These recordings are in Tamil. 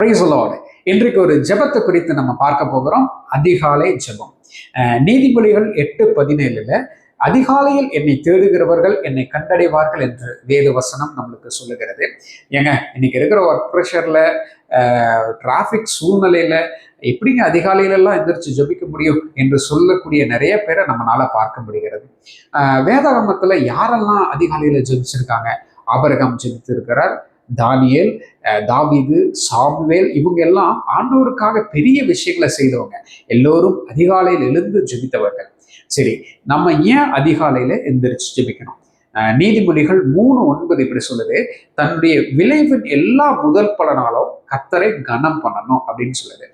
Praise the Lord. இன்றைக்கு ஒரு ஜெபத்தை குறித்து நம்ம பார்க்க போகிறோம். அதிகாலை ஜெபம். நீதிமொழிகள் 8:17 அதிகாலையில் என்னை தேடுகிறவர்கள் என்னை கண்டடைவார்கள் என்று வேத வசனம் நம்மளுக்கு சொல்லுகிறது. ஏங்க இன்னைக்கு இருக்கிற ஒர்க் ப்ரெஷர்ல, டிராஃபிக் சூழ்நிலையில எப்படிங்க அதிகாலையில எல்லாம் எந்திரிச்சு ஜெபிக்க முடியும் என்று சொல்லக்கூடிய நிறைய பேரை நம்மளால பார்க்க முடிகிறது. வேதாகமத்துல யாரெல்லாம் அதிகாலையில ஜெபிச்சிருக்காங்க? ஆபிரகாம் ஜெபித்திருக்கிறார், தானியேல், தாவீது, சாமுவேல், இவங்க எல்லாம் ஆண்டவருக்காக பெரிய விஷயங்களை செய்தவங்க. எல்லோரும் அதிகாலையில் எழுந்து ஜெபித்தவர்கள். சரி, நம்ம ஏன் அதிகாலையில எந்திரிச்சு ஜெபிக்கணும்? நீதிமொழிகள் 3:9 இப்படி சொல்லுது, தன்னுடைய விளைவின் எல்லா முதல் பலனாலும் கர்த்தரை கனம் பண்ணணும் அப்படின்னு சொல்லுது.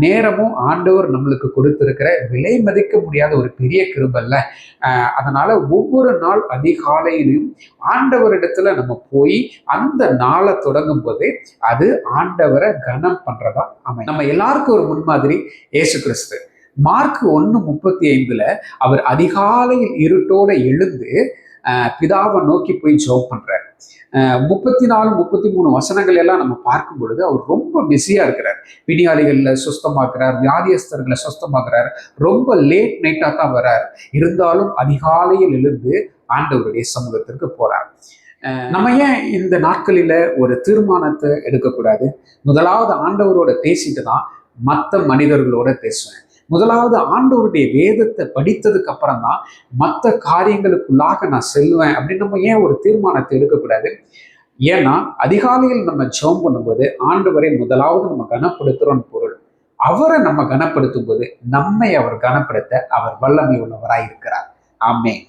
நேரமும் ஆண்டவர் நம்மளுக்கு கொடுத்திருக்கிற விலை மதிக்க முடியாத ஒரு பெரிய கிருபல்ல. அதனால ஒவ்வொரு நாள் அதிகாலையிலும் ஆண்டவரிடத்துல நம்ம போய் அந்த நாளை தொடங்கும் போது அது ஆண்டவரை கனம் பண்றதா அமையும். நம்ம எல்லாருக்கும் ஒரு முன்மாதிரி இயேசு கிறிஸ்து. மார்க் 1:35 அவர் அதிகாலையில் இருட்டோட எழுந்து பிதாவை நோக்கி போய் ஜெபம் பண்றாரு. 34, 33 வசனங்கள் எல்லாம் நம்ம பார்க்கும் பொழுது அவர் ரொம்ப பிஸியா இருக்கிறார். பிணியாளிகள்ல சுஸ்தமாக்குறார், வியாதியஸ்தர்களை சுஸ்தமாக்குறார். ரொம்ப லேட் நைட்டா தான் வர்றார். இருந்தாலும் அதிகாலையில் எழுந்து ஆண்டவருடைய சமூகத்திற்கு போறார். நம்ம ஏன் இந்த நாட்களில ஒரு தீர்மானத்தை எடுக்கக்கூடாது? முதலாவது ஆண்டவரோட பேசிட்டு தான் மற்ற மனிதர்களோட பேசுவேன். முதலாவது ஆண்டவருடைய வேதத்தை படித்ததுக்கு அப்புறம் தான் மற்ற காரியங்களுக்குள்ளாக நான் செல்வேன் அப்படின்னு நம்ம ஏன் ஒரு தீர்மானத்தை எடுக்கக்கூடாது? ஏன்னா அதிகாலையில் நம்ம ஜெபம் பண்ணும்போது ஆண்டவரை முதலாவது நம்ம கனப்படுத்துறோம் பொருள். அவரை நம்ம கனப்படுத்தும் போது நம்மை அவர் கனப்படுத்த அவர் வல்லமை உள்ளவராய் இருக்கிறார். ஆமென்.